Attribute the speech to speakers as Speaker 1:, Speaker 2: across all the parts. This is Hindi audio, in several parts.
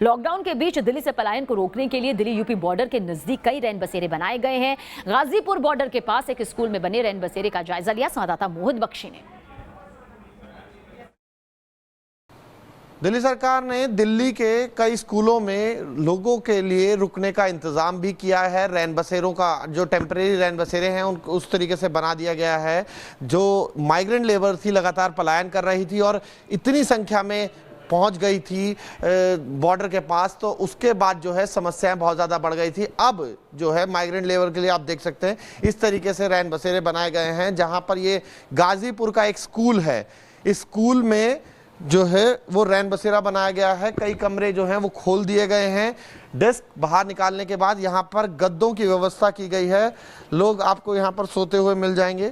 Speaker 1: लॉकडाउन के बीच दिल्ली से पलायन को रोकने के लिए दिल्ली यूपी बॉर्डर के नजदीक कई रैन बसेरे बनाए गए हैं। गाजीपुर बॉर्डर के पास एक स्कूल में बने रैन बसेरे का जायजा लिया संवाददाता मोहित बख्शी ने।
Speaker 2: दिल्ली सरकार ने दिल्ली के कई स्कूलों में लोगों के लिए रुकने का इंतजाम भी किया है। रैन बसेरों का जो टेम्परेरी रैन बसेरे हैं उनको उस तरीके से बना दिया गया है। जो माइग्रेंट लेबर थी लगातार पलायन कर रही थी और इतनी संख्या में पहुंच गई थी बॉर्डर के पास, तो उसके बाद जो है समस्याएं बहुत ज़्यादा बढ़ गई थी। अब जो है माइग्रेंट लेबर के लिए आप देख सकते हैं इस तरीके से रैन बसेरे बनाए गए हैं। जहां पर ये गाजीपुर का एक स्कूल है, इस स्कूल में जो है वो रैन बसेरा बनाया गया है। कई कमरे जो हैं वो खोल दिए गए हैं। डेस्क बाहर निकालने के बाद यहाँ पर गद्दों की व्यवस्था की गई है। लोग आपको यहाँ पर सोते हुए मिल जाएंगे।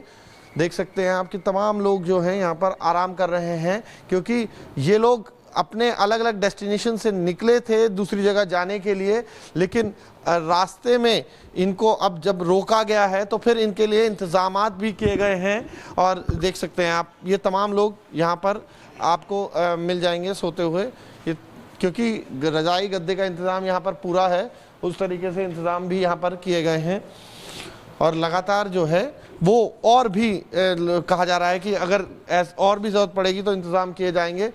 Speaker 2: देख सकते हैं आप कि तमाम लोग जो हैं यहाँ पर आराम कर रहे हैं, क्योंकि ये लोग अपने अलग अलग डेस्टिनेशन से निकले थे दूसरी जगह जाने के लिए, लेकिन रास्ते में इनको अब जब रोका गया है तो फिर इनके लिए इंतजामात भी किए गए हैं। और देख सकते हैं आप ये तमाम लोग यहाँ पर आपको मिल जाएंगे सोते हुए, क्योंकि रजाई गद्दे का इंतज़ाम यहाँ पर पूरा है। उस तरीके से इंतज़ाम भी यहाँ पर किए गए हैं और लगातार जो है वो और भी कहा जा रहा है कि अगर और भी ज़रूरत पड़ेगी तो इंतज़ाम किए जाएंगे।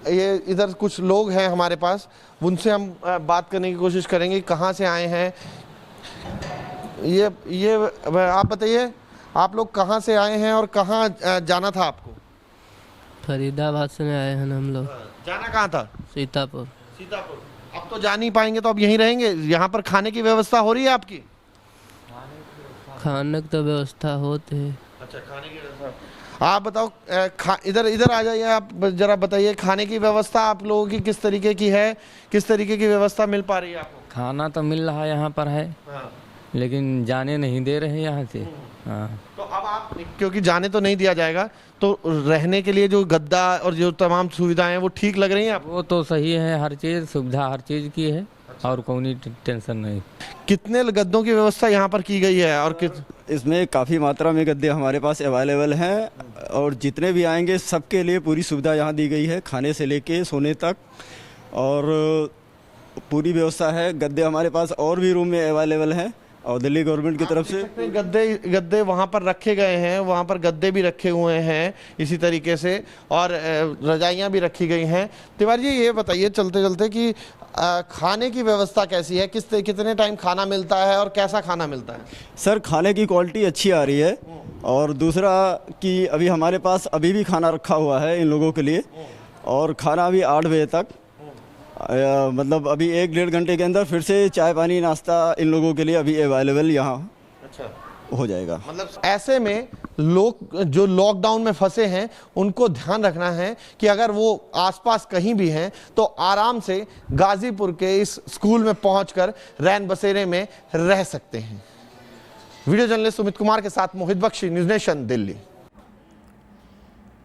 Speaker 2: ये इधर कुछ लोग हैं हमारे पास, उनसे हम बात करने की कोशिश करेंगे। कहाँ से आए हैं ये आप बताइए, आप लोग कहाँ से आए हैं और कहाँ जाना था आपको?
Speaker 3: फरीदाबाद से आए हैं हम लोग।
Speaker 2: जाना कहाँ था?
Speaker 3: सीतापुर।
Speaker 2: सीतापुर। अब तो जा नहीं पाएंगे तो अब यहीं रहेंगे। यहाँ पर खाने की व्यवस्था हो रही है आपकी?
Speaker 3: खाने की तो व्यवस्था होती है।
Speaker 2: अच्छा, खाने की व्यवस्था। आप बताओ, इधर आ जाइए, आप जरा बताइए खाने की व्यवस्था आप लोगों की किस तरीके की है, किस तरीके की व्यवस्था मिल पा रही है आपको?
Speaker 4: खाना तो मिल रहा है यहाँ पर है।
Speaker 2: हाँ।
Speaker 4: लेकिन जाने नहीं दे रहे यहाँ से। हाँ।
Speaker 2: तो अब आप, क्योंकि जाने तो नहीं दिया जाएगा, तो रहने के लिए जो गद्दा और जो तमाम सुविधाएं हैं वो ठीक लग रही हैं आपको?
Speaker 4: वो तो सही है, हर चीज़ सुविधा हर चीज़ की है। अच्छा। और कोई टेंशन नहीं।
Speaker 2: कितने गद्दों की व्यवस्था यहाँ पर की गई है? और
Speaker 5: इसमें काफ़ी मात्रा में गद्दे हमारे पास अवेलेबल हैं और जितने भी आएंगे सबके लिए पूरी सुविधा यहाँ दी गई है, खाने से लेके सोने तक और पूरी व्यवस्था है। गद्दे हमारे पास और भी रूम में अवेलेबल हैं और दिल्ली गवर्नमेंट की तरफ से
Speaker 2: गद्दे वहाँ पर रखे गए हैं, वहाँ पर गद्दे भी रखे हुए हैं इसी तरीके से, और रजाइयाँ भी रखी गई हैं। तिवारी जी ये बताइए चलते चलते कि खाने की व्यवस्था कैसी है, कितने टाइम खाना मिलता है और कैसा खाना मिलता है?
Speaker 5: सर खाने की क्वालिटी अच्छी आ रही है और दूसरा कि अभी हमारे पास अभी भी खाना रखा हुआ है इन लोगों के लिए और खाना अभी 8 बजे तक, मतलब अभी 1-1.5 घंटे के अंदर फिर से चाय पानी नाश्ता इन लोगों के लिए अभी अवेलेबल यहाँ हो जाएगा।
Speaker 2: मतलब ऐसे में लोग जो लॉकडाउन में फंसे हैं उनको ध्यान रखना है कि अगर वो आसपास कहीं भी हैं तो आराम से गाजीपुर के इस स्कूल में पहुंचकर रैन बसेरे में रह सकते हैं। वीडियो जर्नलिस्ट सुमित कुमार के साथ मोहित बख्शी, न्यूज़ नेशन, दिल्ली।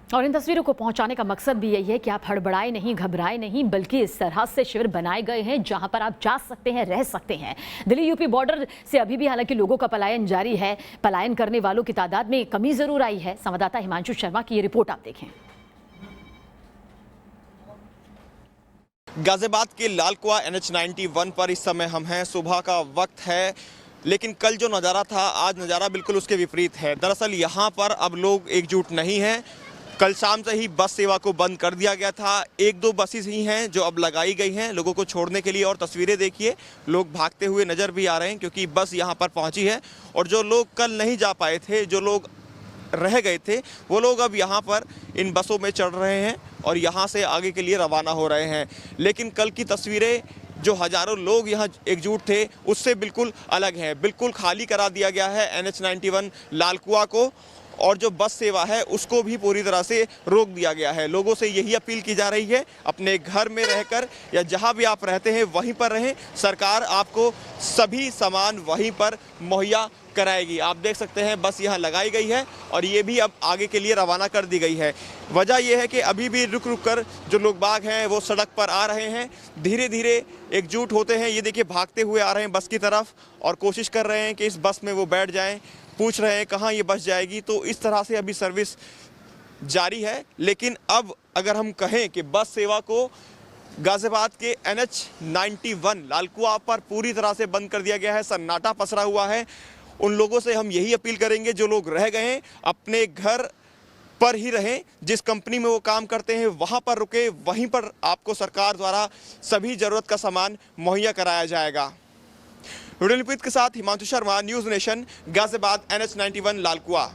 Speaker 1: और इन तस्वीरों को पहुंचाने का मकसद भी यही है कि आप हड़बड़ाए नहीं, घबराए नहीं, बल्कि इस तरह से शिविर बनाए गए हैं जहां पर आप जा सकते हैं, रह सकते हैं। दिल्ली यूपी बॉर्डर से अभी भी हालांकि लोगों का पलायन जारी है। पलायन करने वालों की तादाद में कमी जरूर आई है। संवाददाता हिमांशु शर्मा की ये रिपोर्ट आप देखें।
Speaker 6: गाजियाबाद के लालकुआ NH91 पर इस समय हम हैं। सुबह का वक्त है, लेकिन कल जो नज़ारा था आज नज़ारा बिल्कुल उसके विपरीत है। दरअसल यहाँ पर अब लोग एकजुट नहीं हैं। कल शाम से ही बस सेवा को बंद कर दिया गया था। 1-2 बसेस ही हैं जो अब लगाई गई हैं लोगों को छोड़ने के लिए। और तस्वीरें देखिए, लोग भागते हुए नज़र भी आ रहे हैं क्योंकि बस यहाँ पर पहुँची है। और जो लोग कल नहीं जा पाए थे, जो लोग रह गए थे, वो लोग अब यहाँ पर इन बसों में चढ़ रहे हैं और यहाँ से आगे के लिए रवाना हो रहे हैं। लेकिन कल की तस्वीरें जो हज़ारों लोग यहाँ एकजुट थे उससे बिल्कुल अलग है। बिल्कुल खाली करा दिया गया है NH91 लालकुआ को और जो बस सेवा है उसको भी पूरी तरह से रोक दिया गया है। लोगों से यही अपील की जा रही है, अपने घर में रहकर या जहां भी आप रहते हैं वहीं पर रहें। सरकार आपको सभी सामान वहीं पर मुहैया कराएगी। आप देख सकते हैं बस यहाँ लगाई गई है और ये भी अब आगे के लिए रवाना कर दी गई है। वजह यह है कि अभी भी रुक रुक कर जो लोग बाग हैं वो सड़क पर आ रहे हैं, धीरे धीरे एकजुट होते हैं। ये देखिए भागते हुए आ रहे हैं बस की तरफ और कोशिश कर रहे हैं कि इस बस में वो बैठ जाएं। पूछ रहे हैं कहाँ ये बस जाएगी। तो इस तरह से अभी सर्विस जारी है। लेकिन अब अगर हम कहें कि बस सेवा को गाजियाबाद के NH91 लालकुआ पर पूरी तरह से बंद कर दिया गया है, सन्नाटा पसरा हुआ है। उन लोगों से हम यही अपील करेंगे जो लोग रह गए हैं अपने घर पर ही रहें, जिस कंपनी में वो काम करते हैं वहाँ पर रुके, वहीं पर आपको सरकार द्वारा सभी ज़रूरत का सामान मुहैया कराया जाएगा। वीडियो निपुत के साथ Himanshu Sharma, news nation, Ghaziabad, NH91 Lalkuan.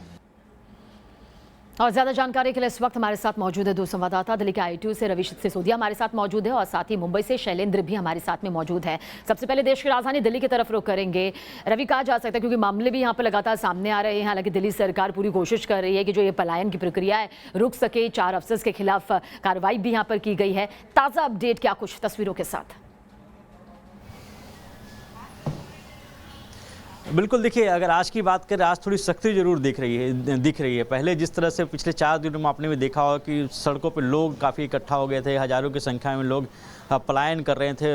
Speaker 1: और ज्यादा जानकारी के लिए इस वक्त हमारे साथ मौजूद है दो संवाददाता। दिल्ली के I2 से रवि सिसोदिया हमारे साथ मौजूद है और साथ ही मुंबई से शैलेंद्र भी हमारे साथ में मौजूद है। सबसे पहले देश की राजधानी दिल्ली की तरफ रुख करेंगे। रवि, कहा जा सकता है क्योंकि मामले भी यहाँ पर लगातार सामने आ रहे हैं, हालांकि दिल्ली सरकार पूरी कोशिश कर रही है कि जो ये पलायन की प्रक्रिया है रुक सके। 4 अफसर्स के खिलाफ कार्रवाई भी यहाँ पर की गई है। ताज़ा अपडेट क्या कुछ तस्वीरों के साथ?
Speaker 7: बिल्कुल, देखिए अगर आज की बात करें, आज थोड़ी सख्ती जरूर दिख रही है। पहले जिस तरह से पिछले 4 दिनों में आपने भी देखा होगा कि सड़कों पे लोग काफ़ी इकट्ठा हो गए थे, हज़ारों की संख्या में लोग पलायन कर रहे थे,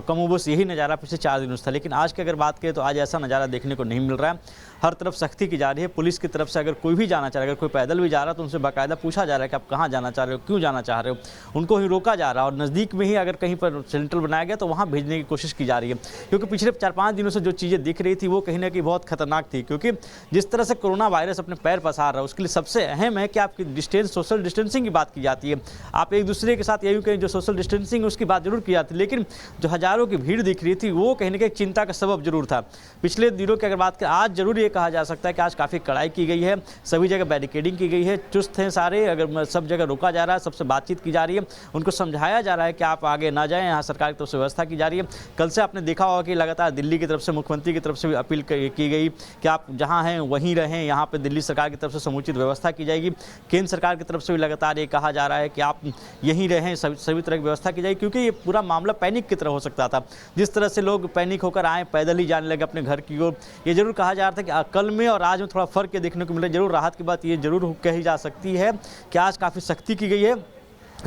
Speaker 7: कमोबेश यही नज़ारा पिछले 4 दिनों से था। लेकिन आज की अगर बात करें तो आज ऐसा नज़ारा देखने को नहीं मिल रहा है। हर तरफ सख्ती की जा रही है। पुलिस की तरफ से अगर कोई भी जाना चाह रहा है, अगर कोई पैदल भी जा रहा है तो उनसे बाकायदा पूछा जा रहा है कि आप कहाँ जाना चाह रहे हो, क्यों जाना चाह रहे हो, उनको ही रोका जा रहा है। और नज़दीक में ही अगर कहीं पर सेंटर बनाया गया तो वहाँ भेजने की कोशिश की जा रही है, क्योंकि पिछले 4-5 दिनों से जो चीज़ें दिख रही थी वो कहीं ना कहीं बहुत खतरनाक थी। क्योंकि जिस तरह से कोरोना वायरस अपने पैर पसार रहा है, उसके लिए सबसे अहम है कि आपकी डिस्टेंस, सोशल डिस्टेंसिंग की बात की जाती है। आप एक दूसरे के साथ यही कहें जो सोशल डिस्टेंसिंग उसकी बात जरूर की जाती है, लेकिन जो हज़ारों की भीड़ दिख रही थी वो कहीं ना कहीं चिंता का सबब जरूर था। पिछले दिनों की अगर बात करें, आज जरूर ये कहा जा सकता है कि आज काफ़ी कड़ाई की गई है, सभी जगह बैरिकेडिंग की गई है, चुस्त हैं सारे, अगर सब जगह रोका जा रहा है, सबसे बातचीत की जा रही है, उनको समझाया जा रहा है कि आप आगे ना जाएं, यहाँ सरकार की तरफ से व्यवस्था की जा रही है। कल से आपने देखा होगा कि लगातार दिल्ली की तरफ से, मुख्यमंत्री की तरफ से भी अपील की गई कि आप जहाँ हैं वहीं रहें, यहाँ पर दिल्ली सरकार की तरफ से समुचित व्यवस्था की जाएगी। केंद्र सरकार की तरफ से भी लगातार ये कहा जा रहा है कि आप यहीं रहें, सभी तरह की व्यवस्था की जाएगी, क्योंकि ये पूरा मामला पैनिक की तरह हो सकता था। जिस तरह से लोग पैनिक होकर आए, पैदल ही जाने लगे अपने घर की ओर। ये जरूर कहा जा रहा था कि कल में और आज में थोड़ा फर्क देखने को मिला। जरूर राहत की बात ये जरूर कही जा सकती है कि आज काफ़ी सख्ती की गई है।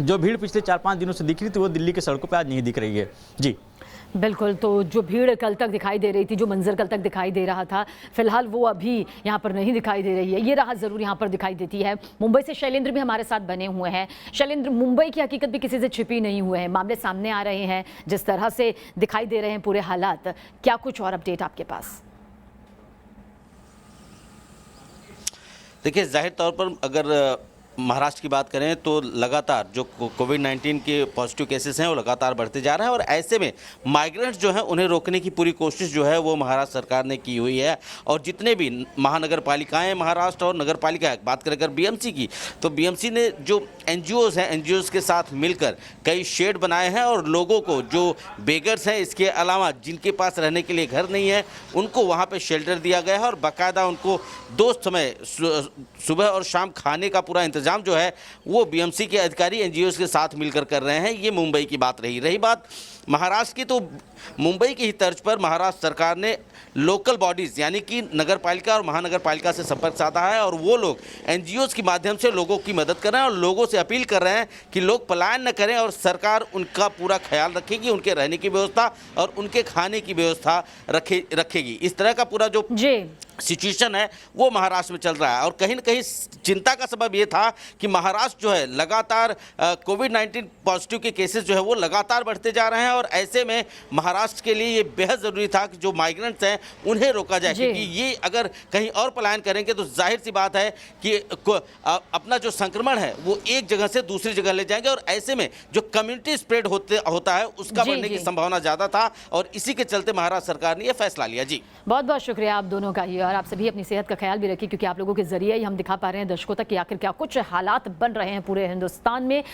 Speaker 7: जो भीड़ पिछले 4-5 दिनों से दिख रही थी वो दिल्ली के सड़कों पर आज नहीं दिख रही है। जी
Speaker 1: बिल्कुल, तो जो भीड़ कल तक दिखाई दे रही थी, जो मंजर कल तक दिखाई दे रहा था, फिलहाल वो अभी यहाँ पर नहीं दिखाई दे रही है। ये राहत ज़रूर यहाँ पर दिखाई देती है। मुंबई से शैलेंद्र भी हमारे साथ बने हुए हैं। शैलेंद्र, मुंबई की हकीकत भी किसी से छिपी नहीं हुए हैं, मामले सामने आ रहे हैं, जिस तरह से दिखाई दे रहे हैं पूरे हालात, क्या कुछ और अपडेट आपके पास?
Speaker 8: देखिए, जाहिर तौर पर अगर महाराष्ट्र की बात करें तो लगातार जो कोविड-19 के पॉजिटिव केसेस हैं वो लगातार बढ़ते जा रहे हैं, और ऐसे में माइग्रेंट्स जो हैं उन्हें रोकने की पूरी कोशिश जो है वो महाराष्ट्र सरकार ने की हुई है। और जितने भी महानगर पालिकाएँ महाराष्ट्र और नगर पालिका, बात करें अगर BMC की, तो BMC ने जो NGOs हैं, NGOs के साथ मिलकर कई शेड बनाए हैं, और लोगों को जो बेगर्स हैं, इसके अलावा जिनके पास रहने के लिए घर नहीं है, उनको वहाँ पर शेल्टर दिया गया है, और बाकायदा उनको 2 समय सुबह और शाम खाने का पूरा इंतजाम जो है वो BMC के अधिकारी NGOs के साथ मिलकर कर रहे हैं। ये मुंबई की बात रही बात महाराष्ट्र की, तो मुंबई की ही तर्ज पर महाराष्ट्र सरकार ने लोकल बॉडीज़ यानी कि नगर पालिका और महानगर पालिका से संपर्क साधा है, और वो लोग NGOs के माध्यम से लोगों की मदद कर रहे हैं और लोगों से अपील कर रहे हैं कि लोग पलायन न करें, और सरकार उनका पूरा ख्याल रखेगी, उनके रहने की व्यवस्था और उनके खाने की व्यवस्था रखेगी। इस तरह का पूरा जो सिचुएशन है वो महाराष्ट्र में चल रहा है। और कहीं न कहीं चिंता का सबब ये था कि महाराष्ट्र जो है लगातार कोविड-19 पॉजिटिव के केसेस जो है वो लगातार बढ़ते जा रहे हैं, और ऐसे में महाराष्ट्र के लिए ये बेहद ज़रूरी था कि जो माइग्रेंट्स हैं उन्हें रोका जाए, क्योंकि ये अगर कहीं और पलायन करेंगे तो जाहिर सी बात है कि अपना जो संक्रमण है वो एक जगह से दूसरी जगह ले जाएंगे, और ऐसे में जो कम्युनिटी स्प्रेड होता है उसका बढ़ने की संभावना ज़्यादा था, और इसी के चलते महाराष्ट्र सरकार ने यह फैसला लिया। जी
Speaker 1: बहुत बहुत शुक्रिया आप दोनों का ही, और आप सभी अपनी सेहत का ख्याल भी रखिए, क्योंकि आप लोगों के जरिए ही हम दिखा पा रहे हैं दर्शकों तक कि आखिर क्या कुछ हालात बन रहे हैं पूरे हिंदुस्तान में।